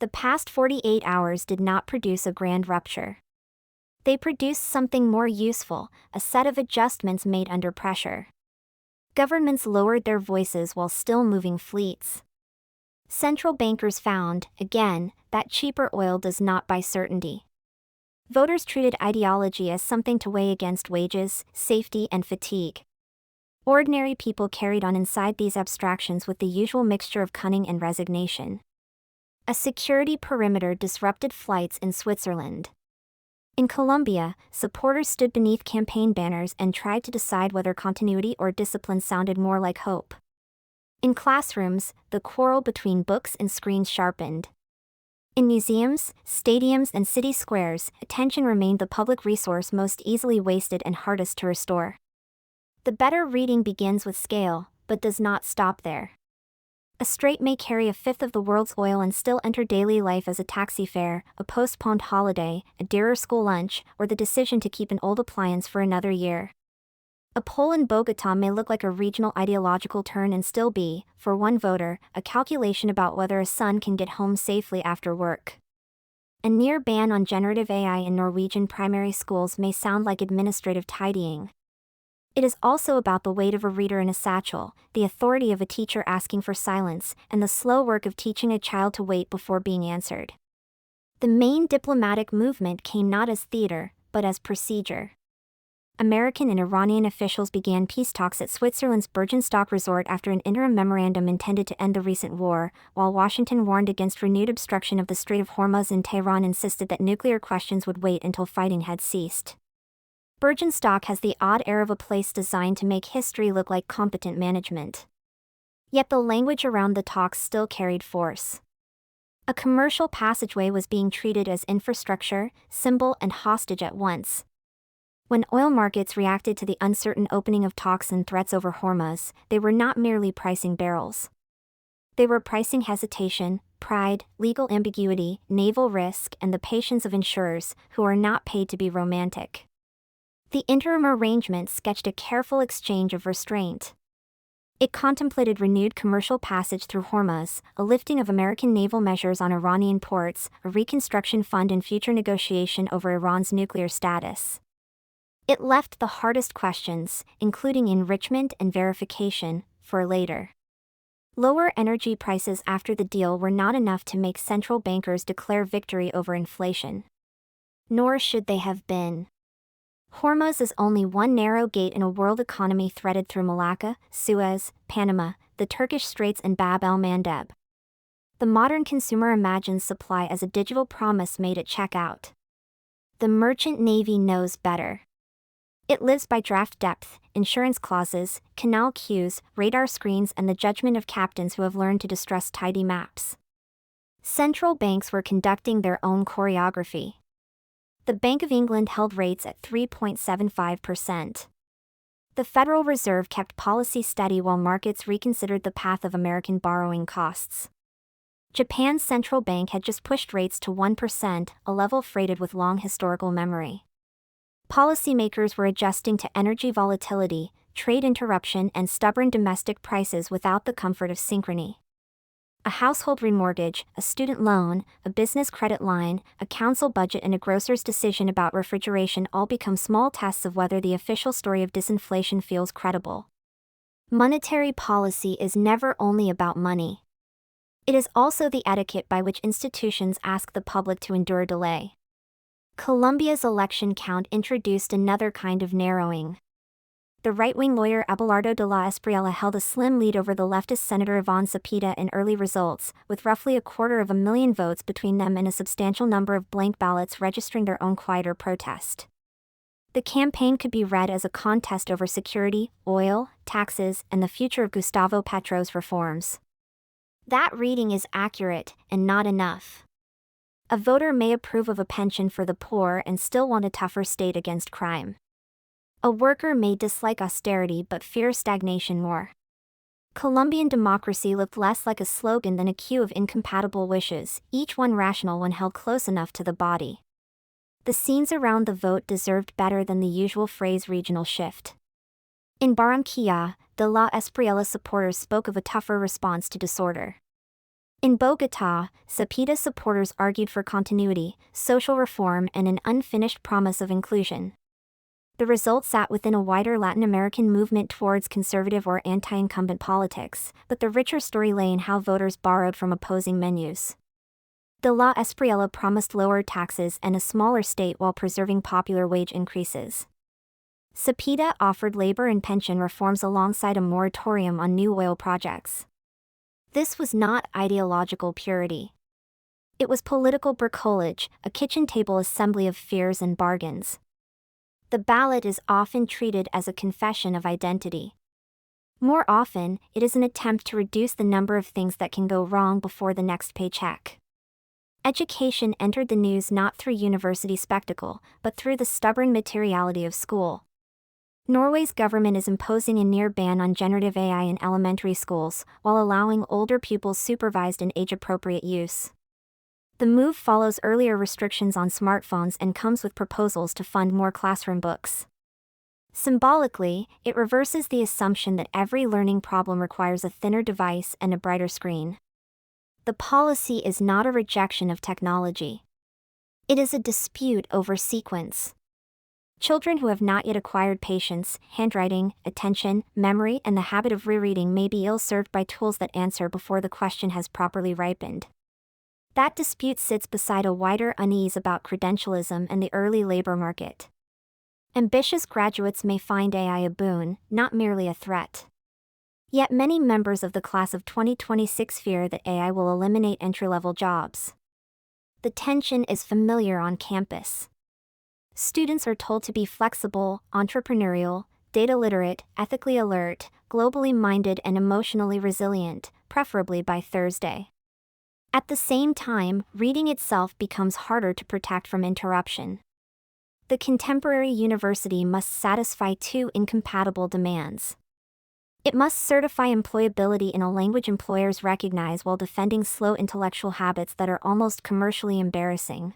The past 48 hours did not produce a grand rupture. They produced something more useful, a set of adjustments made under pressure. Governments lowered their voices while still moving fleets. Central bankers found, again, that cheaper oil does not buy certainty. Voters treated ideology as something to weigh against wages, safety, and fatigue. Ordinary people carried on inside these abstractions with the usual mixture of cunning and resignation. A security perimeter disrupted flights in Switzerland. In Colombia, supporters stood beneath campaign banners and tried to decide whether continuity or discipline sounded more like hope. In classrooms, the quarrel between books and screens sharpened. In museums, stadiums, and city squares, attention remained the public resource most easily wasted and hardest to restore. The better reading begins with scale, but does not stop there. A strait may carry a fifth of the world's oil and still enter daily life as a taxi fare, a postponed holiday, a dearer school lunch, or the decision to keep an old appliance for another year. A poll in Bogotá may look like a regional ideological turn and still be, for one voter, a calculation about whether a son can get home safely after work. A near ban on generative AI in Norwegian primary schools may sound like administrative tidying. It is also about the weight of a reader in a satchel, the authority of a teacher asking for silence, and the slow work of teaching a child to wait before being answered. The main diplomatic movement came not as theater, but as procedure. American and Iranian officials began peace talks at Switzerland's Bergenstock resort after an interim memorandum intended to end the recent war, while Washington warned against renewed obstruction of the Strait of Hormuz and Tehran insisted that nuclear questions would wait until fighting had ceased. Bergenstock has the odd air of a place designed to make history look like competent management. Yet the language around the talks still carried force. A commercial passageway was being treated as infrastructure, symbol, and hostage at once. When oil markets reacted to the uncertain opening of talks and threats over Hormuz, they were not merely pricing barrels. They were pricing hesitation, pride, legal ambiguity, naval risk, and the patience of insurers, who are not paid to be romantic. The interim arrangement sketched a careful exchange of restraint. It contemplated renewed commercial passage through Hormuz, a lifting of American naval measures on Iranian ports, a reconstruction fund, and future negotiation over Iran's nuclear status. It left the hardest questions, including enrichment and verification, for later. Lower energy prices after the deal were not enough to make central bankers declare victory over inflation. Nor should they have been. Hormuz is only one narrow gate in a world economy threaded through Malacca, Suez, Panama, the Turkish Straits, and Bab el-Mandeb. The modern consumer imagines supply as a digital promise made at checkout. The merchant navy knows better. It lives by draft depth, insurance clauses, canal queues, radar screens, and the judgment of captains who have learned to distrust tidy maps. Central banks were conducting their own choreography. The Bank of England held rates at 3.75%. The Federal Reserve kept policy steady while markets reconsidered the path of American borrowing costs. Japan's central bank had just pushed rates to 1%, a level freighted with long historical memory. Policymakers were adjusting to energy volatility, trade interruption, and stubborn domestic prices without the comfort of synchrony. A household remortgage, a student loan, a business credit line, a council budget, and a grocer's decision about refrigeration all become small tests of whether the official story of disinflation feels credible. Monetary policy is never only about money. It is also the etiquette by which institutions ask the public to endure delay. Colombia's election count introduced another kind of narrowing. The right-wing lawyer Abelardo de la Espriella held a slim lead over the leftist Senator Iván Cepeda in early results, with roughly 250,000 votes between them and a substantial number of blank ballots registering their own quieter protest. The campaign could be read as a contest over security, oil, taxes, and the future of Gustavo Petro's reforms. That reading is accurate, and not enough. A voter may approve of a pension for the poor and still want a tougher state against crime. A worker may dislike austerity but fear stagnation more. Colombian democracy looked less like a slogan than a queue of incompatible wishes, each one rational when held close enough to the body. The scenes around the vote deserved better than the usual phrase regional shift. In Barranquilla, de la Espriella supporters spoke of a tougher response to disorder. In Bogotá, Cepeda supporters argued for continuity, social reform, and an unfinished promise of inclusion. The result sat within a wider Latin American movement towards conservative or anti-incumbent politics, but the richer story lay in how voters borrowed from opposing menus. De la Espriella promised lower taxes and a smaller state while preserving popular wage increases. Cepeda offered labor and pension reforms alongside a moratorium on new oil projects. This was not ideological purity. It was political bricolage, a kitchen table assembly of fears and bargains. The ballot is often treated as a confession of identity. More often, it is an attempt to reduce the number of things that can go wrong before the next paycheck. Education entered the news not through university spectacle, but through the stubborn materiality of school. Norway's government is imposing a near ban on generative AI in elementary schools, while allowing older pupils supervised and age-appropriate use. The move follows earlier restrictions on smartphones and comes with proposals to fund more classroom books. Symbolically, it reverses the assumption that every learning problem requires a thinner device and a brighter screen. The policy is not a rejection of technology. It is a dispute over sequence. Children who have not yet acquired patience, handwriting, attention, memory, and the habit of rereading may be ill-served by tools that answer before the question has properly ripened. That dispute sits beside a wider unease about credentialism and the early labor market. Ambitious graduates may find AI a boon, not merely a threat. Yet many members of the class of 2026 fear that AI will eliminate entry-level jobs. The tension is familiar on campus. Students are told to be flexible, entrepreneurial, data literate, ethically alert, globally minded, and emotionally resilient, preferably by Thursday. At the same time, reading itself becomes harder to protect from interruption. The contemporary university must satisfy two incompatible demands. It must certify employability in a language employers recognize while defending slow intellectual habits that are almost commercially embarrassing.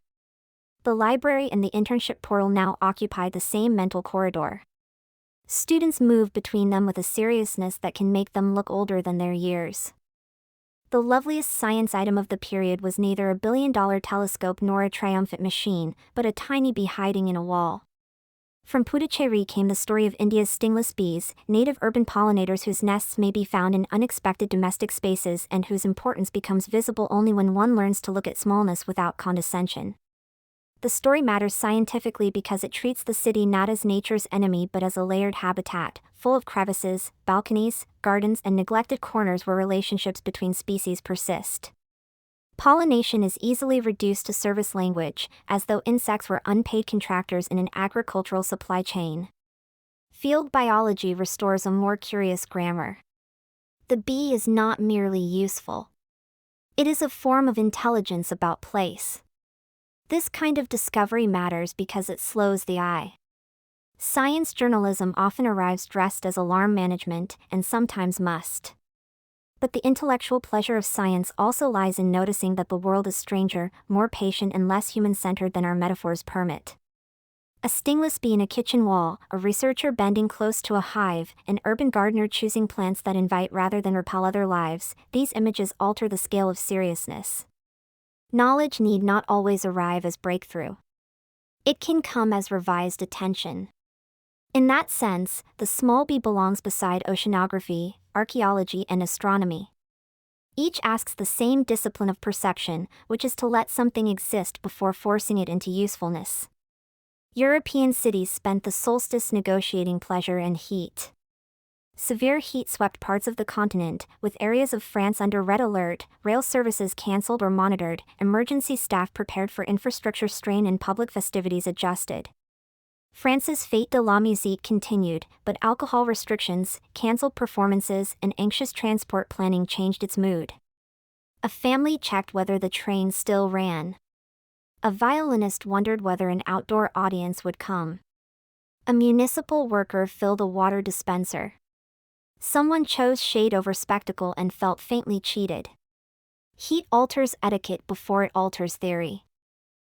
The library and the internship portal now occupy the same mental corridor. Students move between them with a seriousness that can make them look older than their years. The loveliest science item of the period was neither a billion-dollar telescope nor a triumphant machine, but a tiny bee hiding in a wall. From Puducherry came the story of India's stingless bees, native urban pollinators whose nests may be found in unexpected domestic spaces and whose importance becomes visible only when one learns to look at smallness without condescension. The story matters scientifically because it treats the city not as nature's enemy but as a layered habitat, full of crevices, balconies, gardens, and neglected corners where relationships between species persist. Pollination is easily reduced to service language, as though insects were unpaid contractors in an agricultural supply chain. Field biology restores a more curious grammar. The bee is not merely useful. It is a form of intelligence about place. This kind of discovery matters because it slows the eye. Science journalism often arrives dressed as alarm management, and sometimes must. But the intellectual pleasure of science also lies in noticing that the world is stranger, more patient, and less human-centered than our metaphors permit. A stingless bee in a kitchen wall, a researcher bending close to a hive, an urban gardener choosing plants that invite rather than repel other lives, these images alter the scale of seriousness. Knowledge need not always arrive as breakthrough. It can come as revised attention. In that sense, the small bee belongs beside oceanography, archaeology, and astronomy. Each asks the same discipline of perception, which is to let something exist before forcing it into usefulness. European cities spent the solstice negotiating pleasure and heat. Severe heat swept parts of the continent, with areas of France under red alert, rail services cancelled or monitored, emergency staff prepared for infrastructure strain, and public festivities adjusted. France's Fête de la Musique continued, but alcohol restrictions, cancelled performances, and anxious transport planning changed its mood. A family checked whether the train still ran. A violinist wondered whether an outdoor audience would come. A municipal worker filled a water dispenser. Someone chose shade over spectacle and felt faintly cheated. Heat alters etiquette before it alters theory.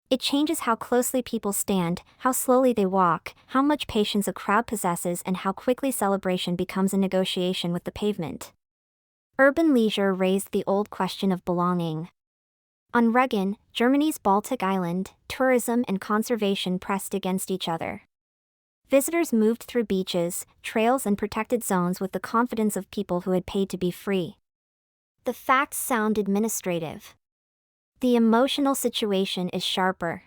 It changes how closely people stand, how slowly they walk, how much patience a crowd possesses, and how quickly celebration becomes a negotiation with the pavement. Urban leisure raised the old question of belonging. On Rügen, Germany's Baltic island, tourism and conservation pressed against each other. Visitors moved through beaches, trails and protected zones with the confidence of people who had paid to be free. The facts sound administrative. The emotional situation is sharper.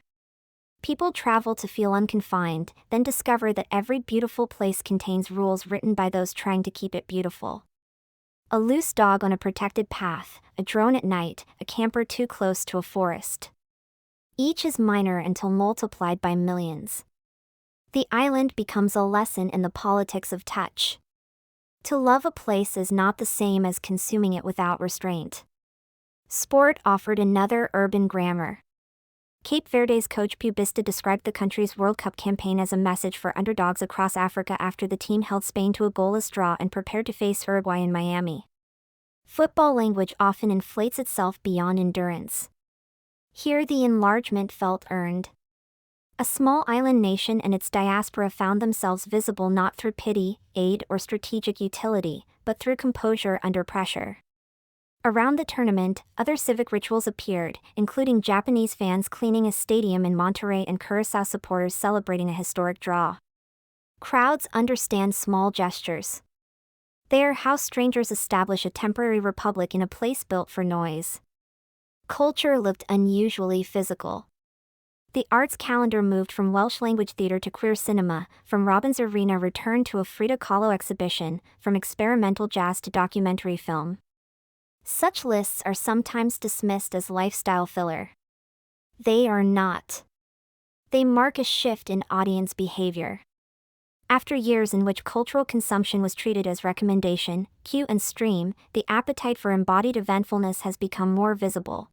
People travel to feel unconfined, then discover that every beautiful place contains rules written by those trying to keep it beautiful. A loose dog on a protected path, a drone at night, a camper too close to a forest. Each is minor until multiplied by millions. The island becomes a lesson in the politics of touch. To love a place is not the same as consuming it without restraint. Sport offered another urban grammar. Cape Verde's coach Pubista described the country's World Cup campaign as a message for underdogs across Africa after the team held Spain to a goalless draw and prepared to face Uruguay in Miami. Football language often inflates itself beyond endurance. Here the enlargement felt earned. A small island nation and its diaspora found themselves visible not through pity, aid, or strategic utility, but through composure under pressure. Around the tournament, other civic rituals appeared, including Japanese fans cleaning a stadium in Monterrey and Curaçao supporters celebrating a historic draw. Crowds understand small gestures. They are how strangers establish a temporary republic in a place built for noise. Culture looked unusually physical. The arts calendar moved from Welsh-language theatre to queer cinema, from Robbins Arena returned to a Frida Kahlo exhibition, from experimental jazz to documentary film. Such lists are sometimes dismissed as lifestyle filler. They are not. They mark a shift in audience behavior. After years in which cultural consumption was treated as recommendation, cue and stream, the appetite for embodied eventfulness has become more visible.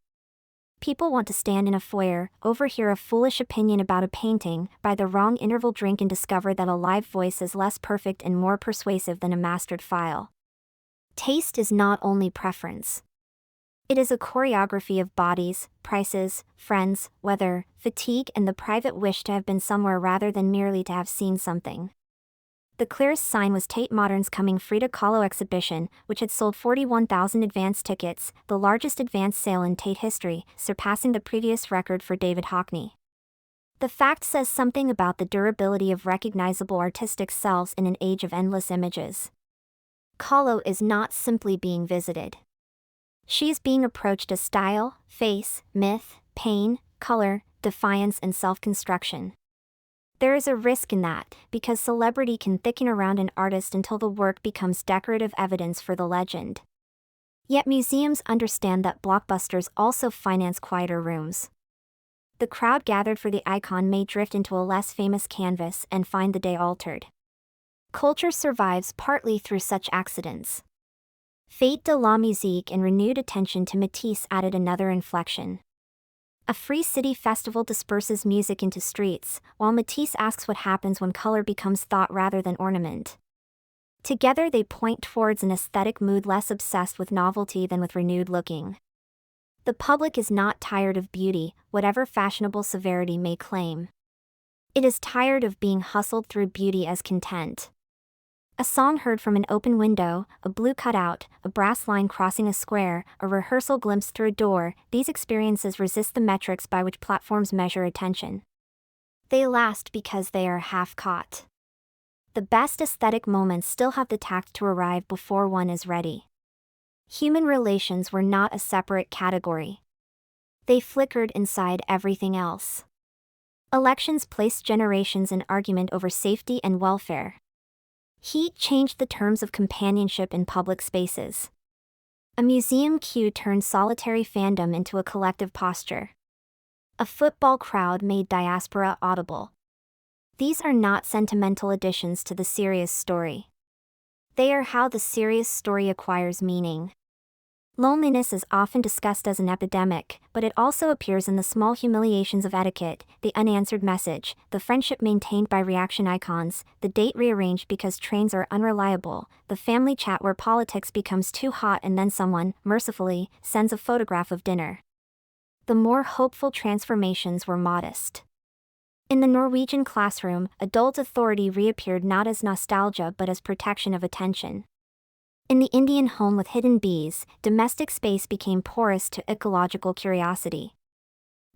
People want to stand in a foyer, overhear a foolish opinion about a painting, buy the wrong interval drink and discover that a live voice is less perfect and more persuasive than a mastered file. Taste is not only preference. It is a choreography of bodies, prices, friends, weather, fatigue and the private wish to have been somewhere rather than merely to have seen something. The clearest sign was Tate Modern's coming Frida Kahlo exhibition, which had sold 41,000 advance tickets, the largest advance sale in Tate history, surpassing the previous record for David Hockney. The fact says something about the durability of recognizable artistic selves in an age of endless images. Kahlo is not simply being visited. She is being approached as style, face, myth, pain, color, defiance and self-construction. There is a risk in that, because celebrity can thicken around an artist until the work becomes decorative evidence for the legend. Yet museums understand that blockbusters also finance quieter rooms. The crowd gathered for the icon may drift into a less famous canvas and find the day altered. Culture survives partly through such accidents. Fête de la musique and renewed attention to Matisse added another inflection. A free city festival disperses music into streets, while Matisse asks what happens when color becomes thought rather than ornament. Together they point towards an aesthetic mood less obsessed with novelty than with renewed looking. The public is not tired of beauty, whatever fashionable severity may claim. It is tired of being hustled through beauty as content. A song heard from an open window, a blue cutout, a brass line crossing a square, a rehearsal glimpsed through a door, these experiences resist the metrics by which platforms measure attention. They last because they are half caught. The best aesthetic moments still have the tact to arrive before one is ready. Human relations were not a separate category. They flickered inside everything else. Elections placed generations in argument over safety and welfare. Heat changed the terms of companionship in public spaces. A museum queue turned solitary fandom into a collective posture. A football crowd made diaspora audible. These are not sentimental additions to the serious story. They are how the serious story acquires meaning. Loneliness is often discussed as an epidemic, but it also appears in the small humiliations of etiquette, the unanswered message, the friendship maintained by reaction icons, the date rearranged because trains are unreliable, the family chat where politics becomes too hot and then someone, mercifully, sends a photograph of dinner. The more hopeful transformations were modest. In the Norwegian classroom, adult authority reappeared not as nostalgia but as protection of attention. In the Indian home with hidden bees, domestic space became porous to ecological curiosity.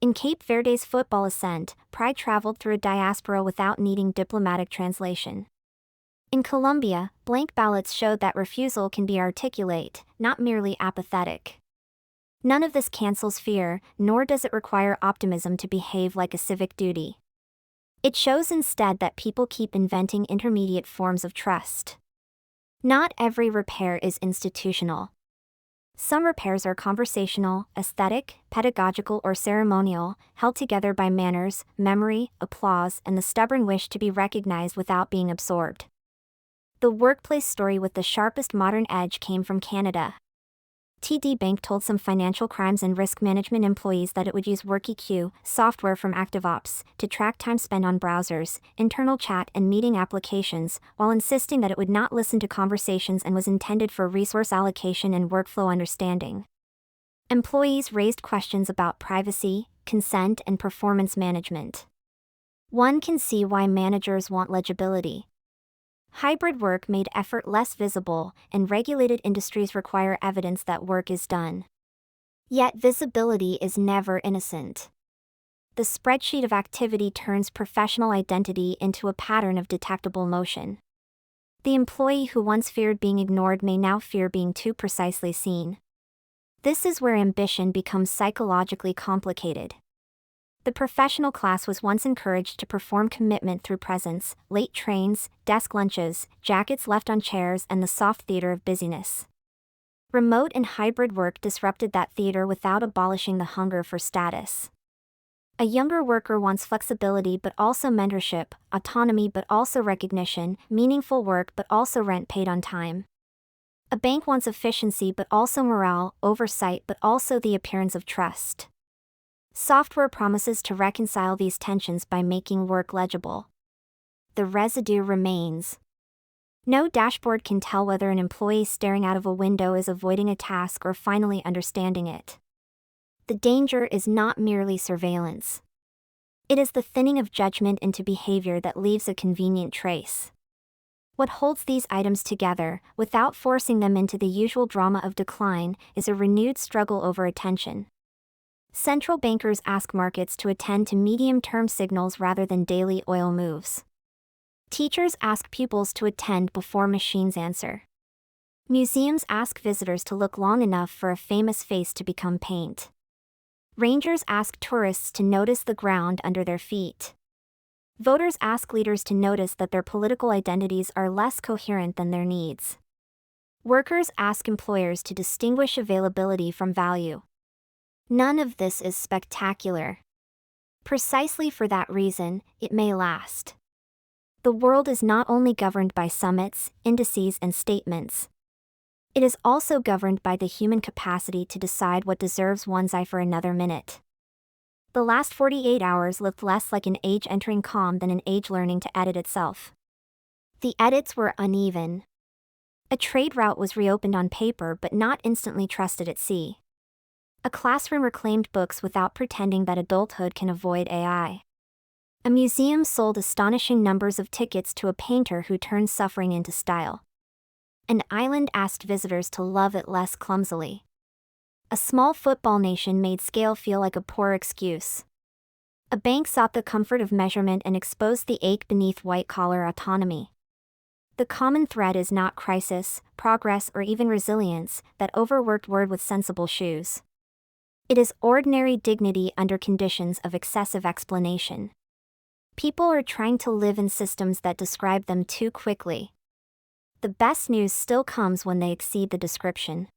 In Cape Verde's football ascent, pride traveled through a diaspora without needing diplomatic translation. In Colombia, blank ballots showed that refusal can be articulate, not merely apathetic. None of this cancels fear, nor does it require optimism to behave like a civic duty. It shows instead that people keep inventing intermediate forms of trust. Not every repair is institutional. Some repairs are conversational, aesthetic, pedagogical, or ceremonial, held together by manners, memory, applause, and the stubborn wish to be recognized without being absorbed. The workplace story with the sharpest modern edge came from Canada. TD Bank told some financial crimes and risk management employees that it would use WorkEQ, software from ActiveOps, to track time spent on browsers, internal chat, and meeting applications, while insisting that it would not listen to conversations and was intended for resource allocation and workflow understanding. Employees raised questions about privacy, consent, and performance management. One can see why managers want legibility. Hybrid work made effort less visible, and regulated industries require evidence that work is done. Yet visibility is never innocent. The spreadsheet of activity turns professional identity into a pattern of detectable motion. The employee who once feared being ignored may now fear being too precisely seen. This is where ambition becomes psychologically complicated. The professional class was once encouraged to perform commitment through presence, late trains, desk lunches, jackets left on chairs, and the soft theater of busyness. Remote and hybrid work disrupted that theater without abolishing the hunger for status. A younger worker wants flexibility but also mentorship, autonomy but also recognition, meaningful work but also rent paid on time. A bank wants efficiency but also morale, oversight but also the appearance of trust. Software promises to reconcile these tensions by making work legible. The residue remains. No dashboard can tell whether an employee staring out of a window is avoiding a task or finally understanding it. The danger is not merely surveillance. It is the thinning of judgment into behavior that leaves a convenient trace. What holds these items together, without forcing them into the usual drama of decline, is a renewed struggle over attention. Central bankers ask markets to attend to medium-term signals rather than daily oil moves. Teachers ask pupils to attend before machines answer. Museums ask visitors to look long enough for a famous face to become paint. Rangers ask tourists to notice the ground under their feet. Voters ask leaders to notice that their political identities are less coherent than their needs. Workers ask employers to distinguish availability from value. None of this is spectacular. Precisely for that reason, it may last. The world is not only governed by summits, indices, and statements. It is also governed by the human capacity to decide what deserves one's eye for another minute. The last 48 hours looked less like an age entering calm than an age learning to edit itself. The edits were uneven. A trade route was reopened on paper but not instantly trusted at sea. A classroom reclaimed books without pretending that adulthood can avoid AI. A museum sold astonishing numbers of tickets to a painter who turned suffering into style. An island asked visitors to love it less clumsily. A small football nation made scale feel like a poor excuse. A bank sought the comfort of measurement and exposed the ache beneath white-collar autonomy. The common thread is not crisis, progress, or even resilience, that overworked word with sensible shoes. It is ordinary dignity under conditions of excessive explanation. People are trying to live in systems that describe them too quickly. The best news still comes when they exceed the description.